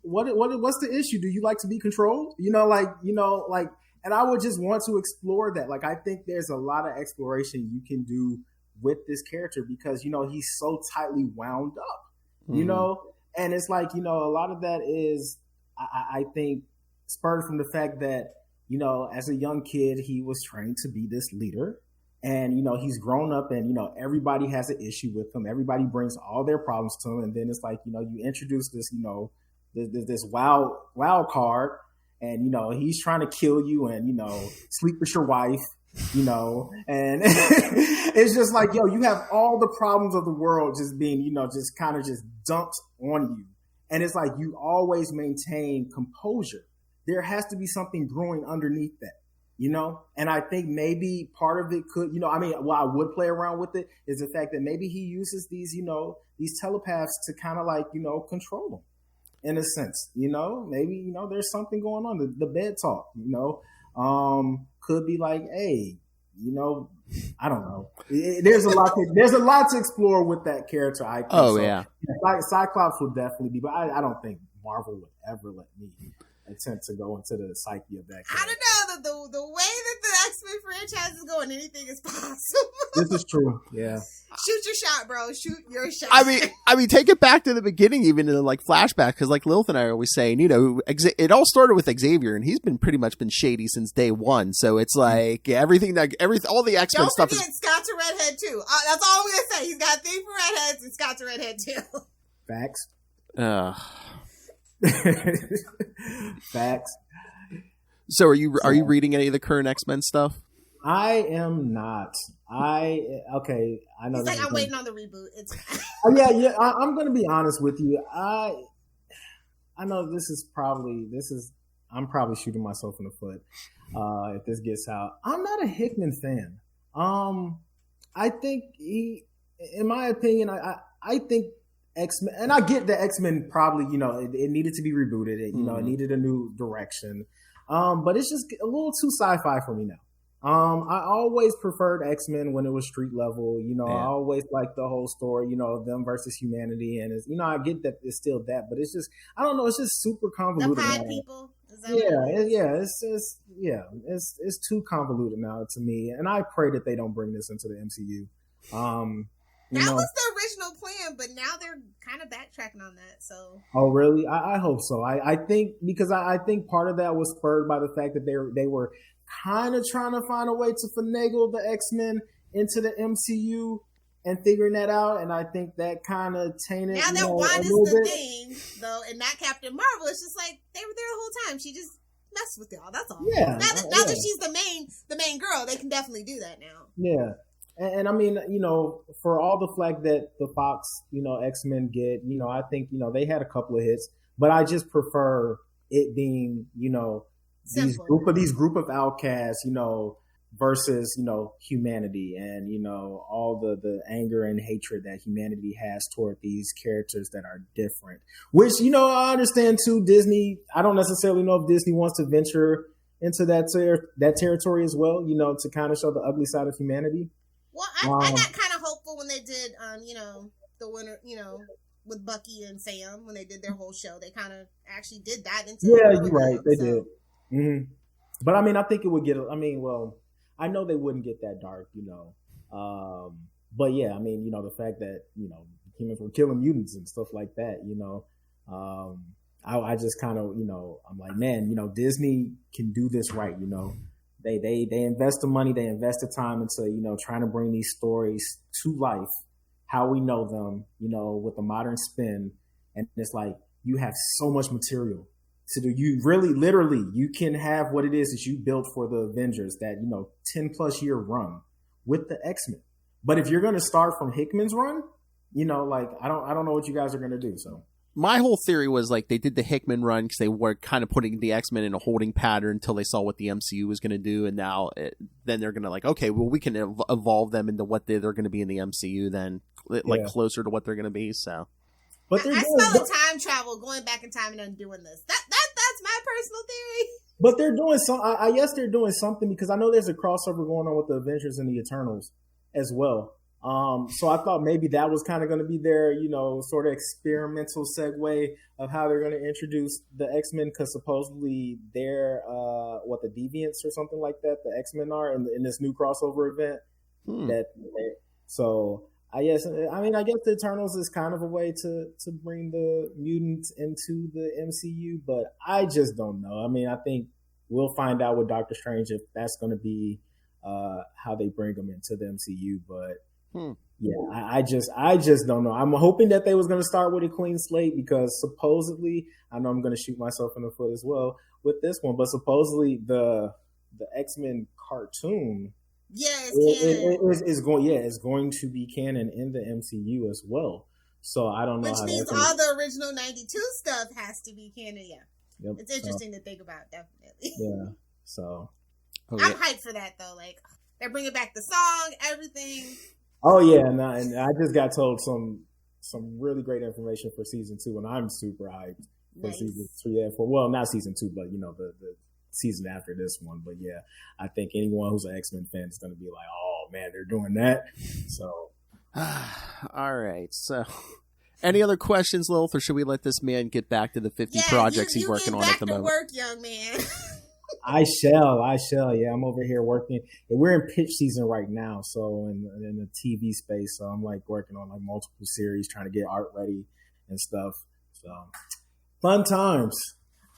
what's the issue? Do you like to be controlled? And I would just want to explore that. Like, I think there's a lot of exploration you can do with this character, because he's so tightly wound up. And it's like, a lot of that is, I think, spurred from the fact that, as a young kid, he was trained to be this leader, and, he's grown up, and, everybody has an issue with him. Everybody brings all their problems to him. And then it's like, you introduce this, this wild card, and, he's trying to kill you and, sleep with your wife, and it's just like, you have all the problems of the world just being, just kind of just dumped on you. And it's like, you always maintain composure. There has to be something brewing underneath that, and I think maybe part of it could, I would play around with it, is the fact that maybe he uses these, these telepaths to kind of like, control them in a sense, maybe, there's something going on. The bed talk, could be like, hey, I don't know. There's a lot to explore with that character. I think. Oh, so, yeah. Cyclops would definitely be, but I don't think Marvel would ever let me attempt to go into the psyche of that character. I don't know, the way that the X-Men franchise is going, anything is possible. This is true. Yeah. Shoot your shot, bro. Shoot your shot. I mean, take it back to the beginning, even in like flashback, because like Lilith and I are always saying, it all started with Xavier, and he's been pretty much been shady since day one. So it's like all the X-Men stuff. Don't forget, Scott's a redhead too. That's all I'm gonna say. He's got a thing for redheads, and Scott's a redhead too. Facts. Facts. So are you reading any of the current X-Men stuff? I am not. I know. He's like, I'm waiting on the reboot. It's yeah. I'm going to be honest with you. I know I'm probably shooting myself in the foot if this gets out. I'm not a Hickman fan. I think in my opinion, I think X-Men, and I get that X-Men probably, it needed to be rebooted. It needed a new direction. But it's just a little too sci-fi for me now. I always preferred X-Men when it was street level. I always liked the whole story, them versus humanity. And it's, I get that it's still that, but it's just, I don't know. It's just super convoluted. The Pod People? It's too convoluted now to me. And I pray that they don't bring this into the MCU. That was the original plan, but now they're kind of backtracking on that. So. Oh, really? I hope so. I think, because I think part of that was spurred by the fact that they were kind of trying to find a way to finagle the X-Men into the MCU and figuring that out. And I think that kind of tainted. Now that Wanda's the thing, though, and not Captain Marvel, it's just like they were there the whole time. She just, mess with y'all. That's all. Yeah. Now that she's the main girl, they can definitely do that now. Yeah. And I mean, for all the flack that the Fox, X-Men get, I think, they had a couple of hits, but I just prefer it being, these group of outcasts, versus, humanity and, all the anger and hatred that humanity has toward these characters that are different, which, I understand too. Disney, I don't necessarily know if Disney wants to venture into that territory as well, to kind of show the ugly side of humanity. Well, I got kind of hopeful when they did, the winter, with Bucky and Sam, when they did their whole show, they kind of actually did that into. Yeah, you're right. They did. Mm-hmm. But I mean, I think it would get. I mean, well, I know they wouldn't get that dark, But yeah, I mean, the fact that humans were killing mutants and stuff like that, I just kind of, I'm like, man, Disney can do this right, They invest the money, they invest the time into, trying to bring these stories to life, how we know them, with a modern spin. And it's like, you have so much material to do. You really, literally, you can have what it is that you built for the Avengers, that, 10 plus year run with the X-Men. But if you're going to start from Hickman's run, I don't know what you guys are going to do. So my whole theory was like they did the Hickman run because they were kind of putting the X-Men in a holding pattern until they saw what the MCU was going to do, and now then they're going to like, okay, well, we can evolve them into what they're going to be in the MCU then, closer to what they're going to be. So, but I smell the time travel, going back in time and undoing this. That's my personal theory. But they're doing some. I guess they're doing something because I know there's a crossover going on with the Avengers and the Eternals as well. So I thought maybe that was kind of going to be their, sort of experimental segue of how they're going to introduce the X-Men, because supposedly they're, the Deviants or something like that, the X-Men are in this new crossover event. So I guess the Eternals is kind of a way to bring the mutants into the MCU, but I just don't know. I mean, I think we'll find out with Doctor Strange if that's going to be how they bring them into the MCU, but. Yeah, I just don't know. I'm hoping that they was going to start with a clean slate because supposedly, I know I'm going to shoot myself in the foot as well with this one, but supposedly the X-Men cartoon is going to be canon in the MCU as well. So I don't know. Which means all the original 92 stuff has to be canon. Yeah. Yep. It's interesting to think about, definitely. Yeah. So I'm hyped for that though. Like they're bringing back the song, everything. Oh yeah, and I just got told some really great information for season 2, and I'm super hyped for season 3 and 4. Well, not season 2, but the season after this one. But yeah, I think anyone who's an X-Men fan is going to be like, oh man, they're doing that. So, all right. So, any other questions, Lilith, or should we let this man get back to the 50 projects he's working on at the moment? Work, young man. I shall. Yeah, I'm over here working. We're in pitch season right now, so in the TV space. So I'm like working on like multiple series, trying to get art ready and stuff. So fun times.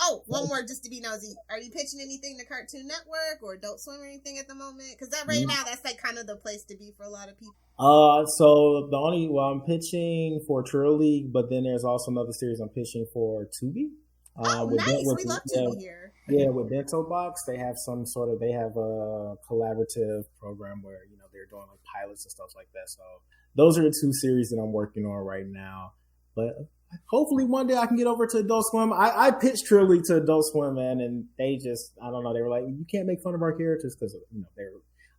Oh, one more just to be nosy. Are you pitching anything to Cartoon Network or Adult Swim or anything at the moment? Because that right now, that's like kind of the place to be for a lot of people. So I'm pitching for Trill League, but then there's also another series I'm pitching for Tubi. Nice. We love Tubi here. Yeah, with Bento Box, they have a collaborative program where, they're doing like pilots and stuff like that. So those are the 2 series that I'm working on right now. But hopefully one day I can get over to Adult Swim. I pitched Trill League to Adult Swim, man, and they just, I don't know, they were like, you can't make fun of our characters because, they're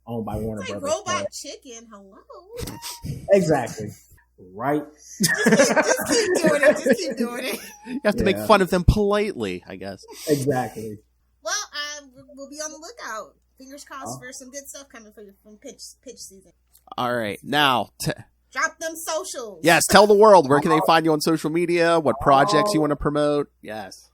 owned by Warner Brothers. Robot Chicken, hello. Exactly. Right. Just keep doing it. You have to make fun of them politely, I guess. Exactly. Well, we'll be on the lookout. Fingers crossed for some good stuff coming for you from pitch season. All right, now drop them socials. Yes, tell the world where can they find you on social media, what projects you want to promote. Yes.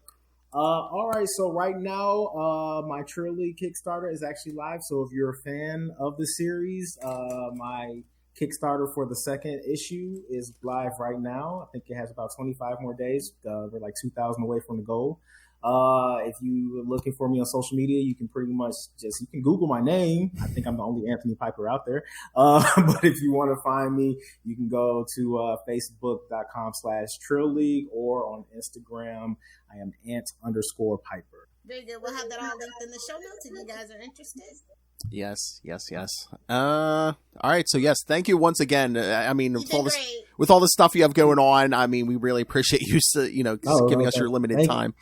All right, so right now, my Trill League Kickstarter is actually live. So if you're a fan of the series, my Kickstarter for the second issue is live right now. I think it has about 25 more days. We're like 2,000 away from the goal. If you're looking for me on social media, you can pretty much you can Google my name. I think I'm the only Anthony Piper out there. But if you want to find me, you can go to facebook.com/Trill League, or on Instagram, I am Ant_Piper. Very good. We'll have that all linked in the show notes if you guys are interested. Yes. All right. So yes, thank you once again. I mean, with all the stuff you have going on, I mean, we really appreciate you, giving us your limited time.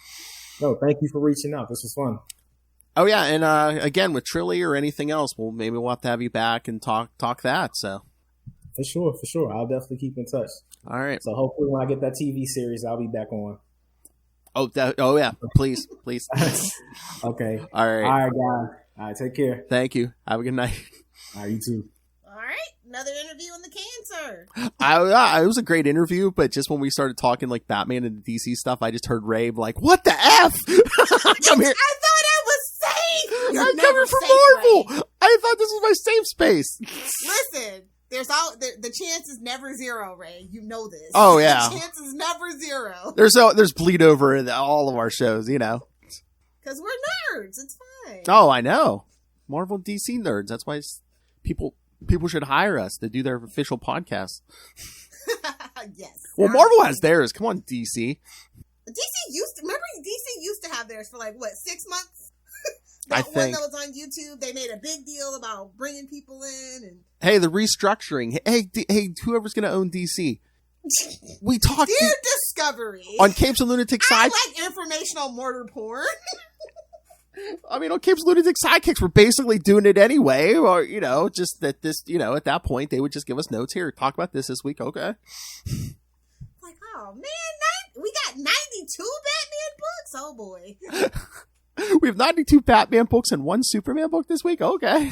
No, thank you for reaching out. This was fun. Oh yeah, and again with Trilly or anything else, maybe we'll have to have you back and talk that. So for sure, I'll definitely keep in touch. All right. So hopefully when I get that TV series, I'll be back on. Oh yeah, please. Okay. All right, guys. All right, take care. Thank you. Have a good night. All right, you too. All right, another interview in the can, sir. It was a great interview, but just when we started talking like Batman and the DC stuff, I just heard Rave like, "What the f?" Come here. I thought I was safe. I'm coming from Marvel. Ray. I thought this was my safe space. Listen, there's the chance is never zero, Ray. You know this. Oh yeah, the chance is never zero. There's bleed over in all of our shows, because we're nerds. It's fine. Oh, I know. Marvel and DC nerds. That's why people should hire us to do their official podcast. Yes. Well, Marvel has theirs. Come on, DC. DC used to have theirs for 6 months? I think. One that was on YouTube, they made a big deal about bringing people in. And hey, the restructuring. Hey, whoever's going to own DC. We talked. Dear Discovery. On Capes and Lunatics I like informational murder porn. I mean, on Capes and Lunatic Sidekicks, we're basically doing it anyway, or, just that this, at that point, they would just give us notes here, talk about this week, okay. Like, oh, man, we got 92 Batman books? Oh, boy. We have 92 Batman books and 1 Superman book this week? Okay.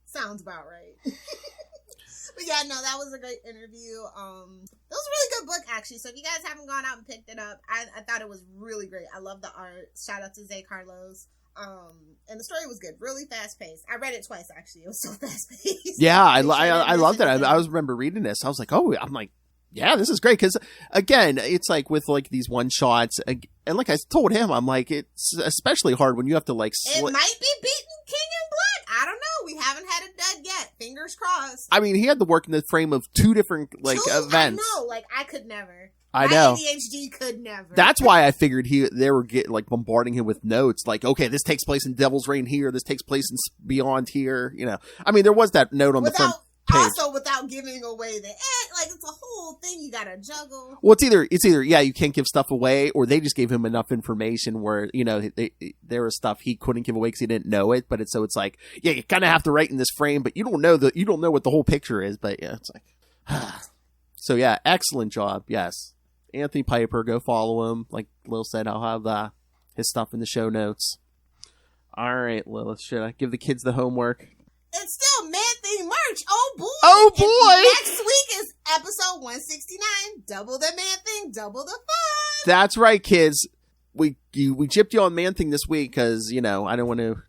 Sounds about right. But yeah, no, that was a great interview. It was a really good book, actually. So if you guys haven't gone out and picked it up, I thought it was really great. I love the art. Shout out to Zay Carlos. And the story was good, really fast paced. I read it twice, actually. It was so fast paced. Yeah, I loved it. I remember reading this. I was like, yeah, this is great. Because again, it's like with these one shots, and like I told him, I'm like, it's especially hard when you have to It might be beating King in Blood. I don't know. We haven't had a dud yet. Fingers crossed. I mean, he had to work in the frame of 2 different events. I know. I could never. I know. My ADHD could never. That's why I figured they were bombarding him with notes. Like, okay, this takes place in Devil's Reign here. This takes place in Beyond here. I mean, there was that note on the front page. Also, without giving away the it's a whole thing you gotta juggle. Well, it's either you can't give stuff away, or they just gave him enough information where there was stuff he couldn't give away because he didn't know it. But it's like, yeah, you kind of have to write in this frame, but you don't know what the whole picture is. But yeah, it's like, so yeah, excellent job. Yes. Anthony Piper, go follow him. Like Lil said, I'll have his stuff in the show notes. All right, Lilith, should I give the kids the homework? It's still Man-Thing merch. Oh, boy. Oh, boy. Next week is episode 169. Double the Man-Thing, double the fun. That's right, kids. We gypped you on Man-Thing this week because, I don't want to...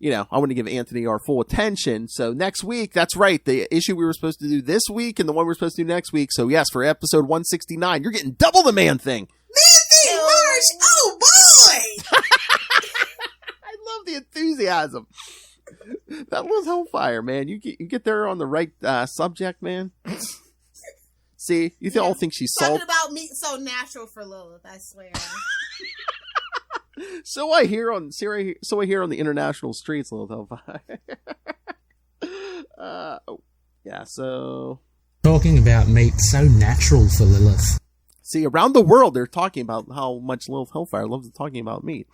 I want to give Anthony our full attention. So next week, that's right, the issue we were supposed to do this week and the one we're supposed to do next week. So yes, for episode 169, you're getting double the Man-Thing. Man-Thing merch! Oh, boy! I love the enthusiasm. That was Hellfire, man. You get there on the right subject, man. See, you all think she's talking about meat so natural for Lilith, I swear. So I hear on the international streets, Lil Hellfire. Yeah, so talking about meat so natural for Lilith. See, around the world they're talking about how much Lil Hellfire loves talking about meat.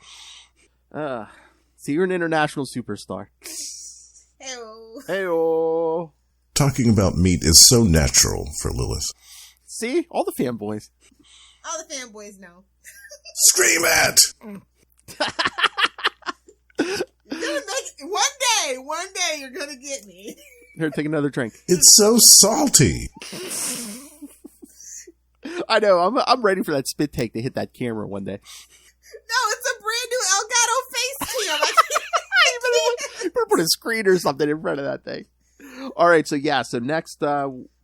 See, you're an international superstar. Hey-o. Talking about meat is so natural for Lilith. See, all the fanboys. All the fanboys know. Scream at! One day you're gonna get me. Here, take another drink. It's so salty. I know. I'm ready for that spit take to hit that camera one day. No, it's a brand new Elgato face cam. You better put a screen or something in front of that thing. All right, so next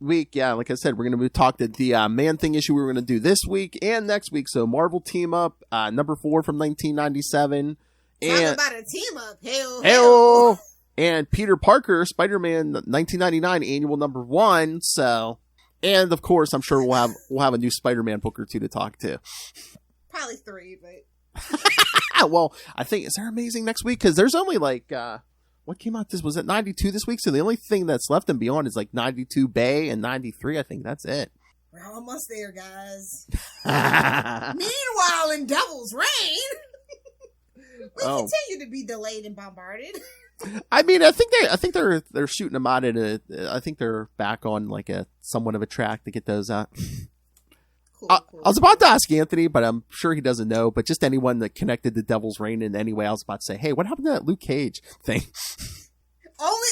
week, like I said, we're going to talk the Man-Thing issue we were going to do this week and next week. So Marvel Team Up, number 4 from 1997. Talk And about a team up. Hell. Hey-oh! And Peter Parker, Spider-Man 1999, annual number 1. So, and of course, I'm sure we'll have a new Spider-Man book or two to talk to. Probably 3, but. Well, I think, is there Amazing next week? Because there's only like, what came out was it 92 this week? So the only thing that's left and beyond is like 92 Bay and 93. I think that's it. We're almost there, guys. Meanwhile, in Devil's Reign, we continue to be delayed and bombarded. I mean, I think they're shooting them out I think they're back on like a somewhat of a track to get those out. Cool. I was about to ask Anthony, but I'm sure he doesn't know. But just anyone that connected to Devil's Reign in any way, I was about to say, hey, what happened to that Luke Cage thing? Only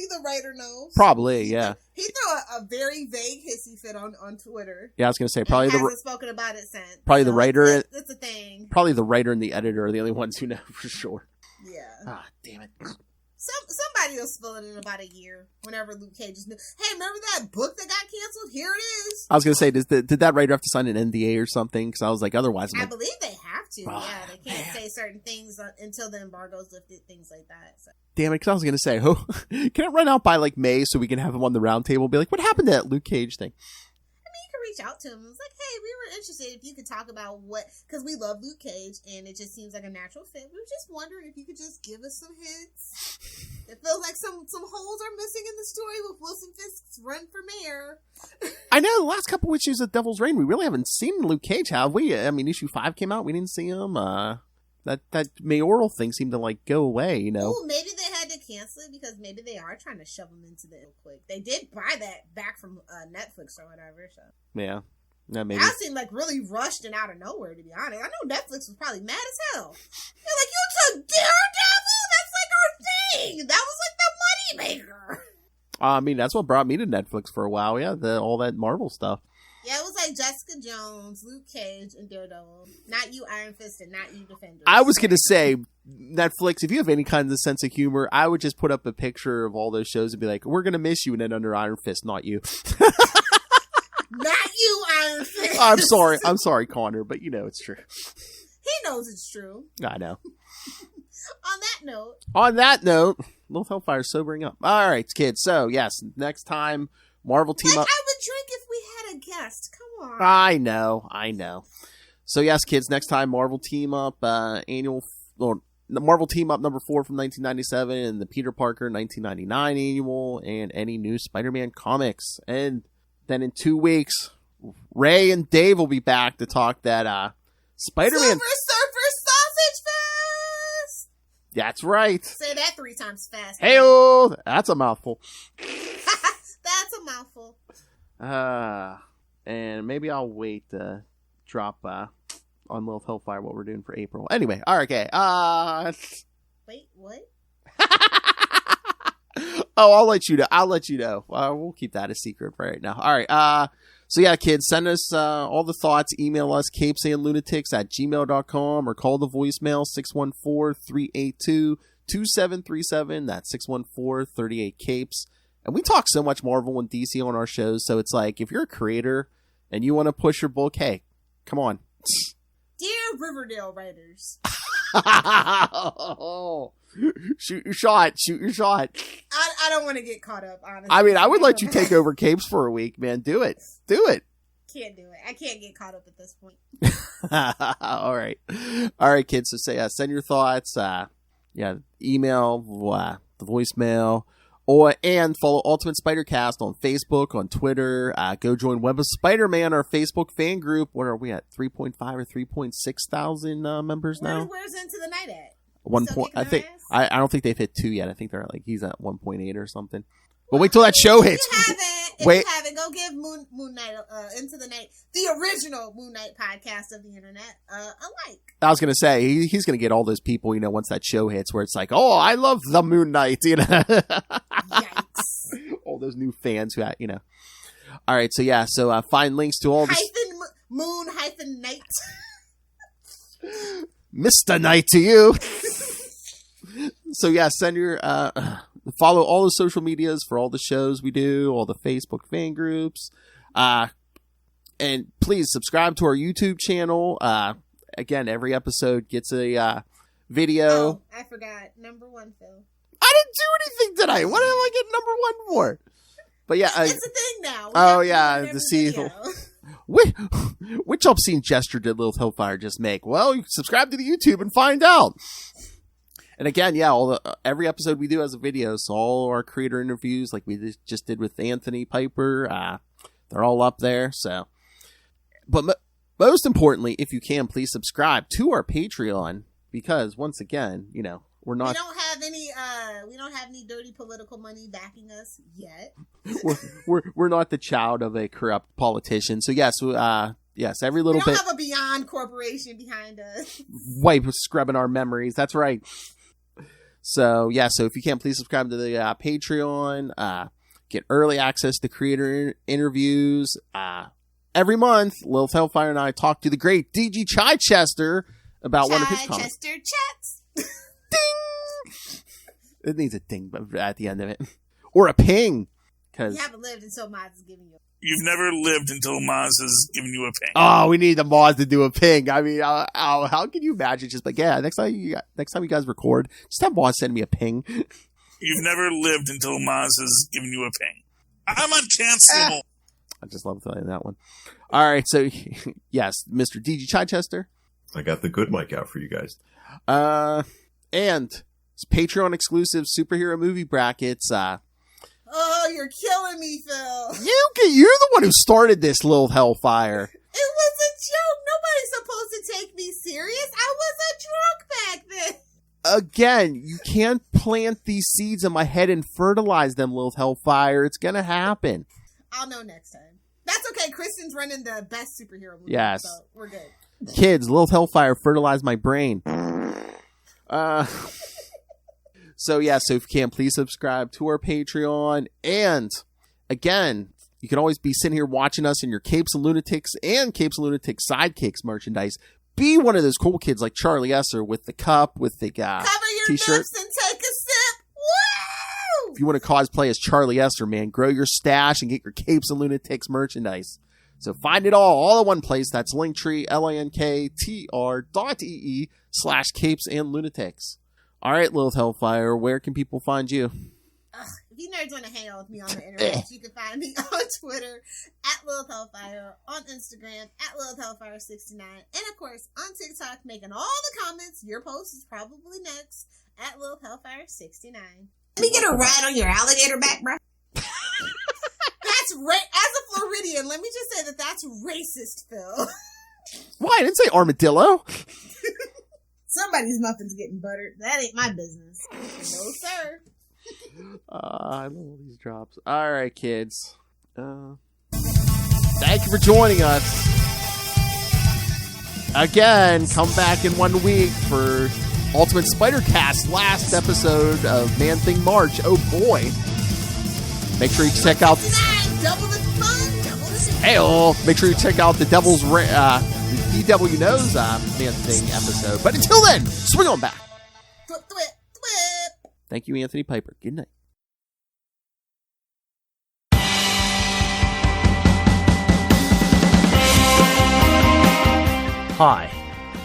the writer knows. Probably, yeah. He threw a very vague hissy fit on Twitter. Yeah, I was going to say probably hasn't spoken about it since. Probably the writer. It's a thing. Probably the writer and the editor are the only ones who know for sure. Yeah. Ah, damn it. Somebody will spill it in about a year whenever Luke Cage is new. Hey, remember that book that got canceled? Here it is. I was going to say, did that writer have to sign an NDA or something? Because I was like, otherwise, I believe they have to. Oh, yeah, they can't man. say certain things until the embargo's lifted, things like that. So. Damn it, because I was going to say, can it run out by like May so we can have him on the round table? Be like, what happened to that Luke Cage thing? Reach out to him. It's like, hey, we were interested if you could talk about because we love Luke Cage and it just seems like a natural fit. We were just wondering if you could just give us some hints. It feels like some holes are missing in the story with Wilson Fisk's run for mayor. I know the last couple issues of Devil's Reign, we really haven't seen Luke Cage, have we? I mean, issue 5 came out, we didn't see him. That mayoral thing seemed to like go away, you know. Ooh, maybe they had to cancel it because maybe they are trying to shove him into the quick. They did buy that back from Netflix or whatever. So yeah, maybe. That seemed like really rushed and out of nowhere, to be honest. I know Netflix was probably mad as hell. They're like, you took Daredevil? That's like our thing. That was like the moneymaker. I mean, that's what brought me to Netflix for a while. Yeah, all that Marvel stuff. Yeah, it was like Jessica Jones, Luke Cage, and Daredevil. Not you, Iron Fist, and not you, Defenders. I was going to say, Netflix, if you have any kind of sense of humor, I would just put up a picture of all those shows and be like, we're going to miss you, and then under Iron Fist, not you. Not you, Iron Fist. I'm sorry, Connor, but you know it's true. He knows it's true. I know. On that note, Little Hellfire sobering up. All right, kids. So, yes, next time, Marvel Team Up. I would drink if we had a guest. Come on. I know. So, yes, kids, next time, Marvel Team Up Marvel Team Up number 4 from 1997 and the Peter Parker 1999 annual and any new Spider-Man comics. And then in 2 weeks, Ray and Dave will be back to talk that Spider-Man... Silver Surfer Sausage Fest! That's right. Say that 3 times fast. Hey-oh! That's a mouthful. That's a mouthful. And maybe I'll wait to drop on Lilith Hellfire what we're doing for April. Anyway, all right, okay. Wait, what? Oh, I'll let you know. We'll keep that a secret for right now. All right. So yeah, kids, send us all the thoughts. Email us capesandlunatics@gmail.com or call the voicemail 614-382-2737. That's 614-38-CAPES. And we talk so much Marvel and DC on our shows, so it's like, if you're a creator and you want to push your book, hey, come on. Dear Riverdale writers. Shoot your shot. I don't want to get caught up, honestly. I mean, I would let you take over Capes for a week, man. Do it. Can't do it. I can't get caught up at this point. All right, kids. So send your thoughts. Email, the voicemail, and follow Ultimate Spider-Cast on Facebook, on Twitter. Go join Web of Spider-Man, our Facebook fan group. What are we at? 3.5 or 3.6 thousand members now. Where's Into the Night at? 1 point. I think. I don't think they've hit 2 yet. I think they're like he's at 1.8 or something. But wait till that show hits. If you haven't, go give Moon Knight, Into the Night, the original Moon Knight podcast of the internet, a like. I was gonna say he's gonna get all those people, once that show hits, where it's like, oh, I love the Moon Knight, Yikes! All those new fans who, All right, so find links to all this. Moon Night. Mr. Knight to you. So send your follow all the social medias for all the shows we do, all the Facebook fan groups. And please subscribe to our YouTube channel. Again, every episode gets a video. Oh, I forgot. Number 1, Phil. I didn't do anything tonight. What did I get number 1 for? But yeah, it's a thing now. To see which obscene gesture did Lilith Hellfire just make? Well, you can subscribe to the YouTube and find out. And again, yeah, every episode we do has a video, so all our creator interviews, like we just did with Anthony Piper, they're all up there. So, but most importantly, if you can, please subscribe to our Patreon, because once again, we don't have any dirty political money backing us yet. we're not the child of a corrupt politician. So yes, every little bit. We don't have a Beyond Corporation behind us. Wipe scrubbing our memories. That's right. So so if you can, please subscribe to the Patreon. Get early access to creator interviews. Every month, Lilith Hellfire and I talk to the great DG Chichester about one of his comics. Chichester chats. Ding! It needs a ding at the end of it. Or a ping. You haven't lived until Maz is giving you a ping. You've never lived until Maz has given you a ping. Oh, we need the Maz to do a ping. I mean, how can you imagine? Just like, next time you guys record, just have Maz send me a ping. You've never lived until Maz has given you a ping. I'm uncancelable. I just love telling that one. All right, so yes, Mr. DG Chichester. I got the good mic out for you guys. And it's Patreon exclusive superhero movie brackets. Oh, you're killing me, Phil. You're the one who started this, Lilith Hellfire. It was a joke. Nobody's supposed to take me serious. I was a drunk back then. Again, you can't plant these seeds in my head and fertilize them, Lilith Hellfire. It's gonna happen. I'll know next time. That's okay. Kristen's running the best superhero movie. Yes. So we're good. Kids, Lilith Hellfire fertilized my brain. So if you can, please subscribe to our Patreon. And again, you can always be sitting here watching us in your Capes and Lunatics and Capes and Lunatics Sidekicks merchandise. Be one of those cool kids like Charlie Esser with the cup, with the cover your t-shirt. lips and take a sip. Woo! If you want to cosplay as Charlie Esser, man, grow your stash and get your Capes and Lunatics merchandise. So find it all in one place. That's Linktree, linktr.ee/Capes and Lunatics. All right, Lilith Hellfire, where can people find you? If you nerds want to hang out with me on the internet, you can find me on Twitter at Lilith Hellfire, on Instagram at Lilith Hellfire69, and of course on TikTok, making all the comments. Your post is probably next at Lilith Hellfire69. Let me get a ride on your alligator back, bro. That's as a Floridian, let me just say that's racist, Phil. Why? I didn't say armadillo. Somebody's muffin's getting buttered. That ain't my business. No, sir. I love all these drops. All right, kids. Thank you for joining us. Again, come back in 1 week for Ultimate Spider-Cast, last episode of Man-Thing March. Oh, boy. Make sure you check out... Double the fun, double the... Hey-oh. Make sure you check out the Devil's... DW Knows Man-Thing episode. But until then, swing on back. Thwip, thwip, thwip. Thank you, Anthony Piper. Good night. Hi,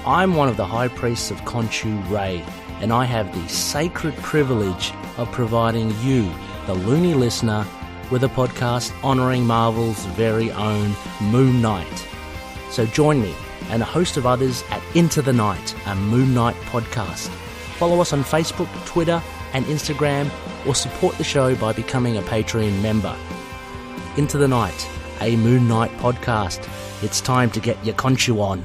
I'm one of the High Priests of Khonshu Ray, and I have the sacred privilege of providing you, the loony listener, with a podcast honouring Marvel's very own Moon Knight. So join me and a host of others at Into the Night, a Moon Knight podcast. Follow us on Facebook, Twitter, and Instagram, or support the show by becoming a Patreon member. Into the Night, a Moon Knight podcast. It's time to get your Khonshu on.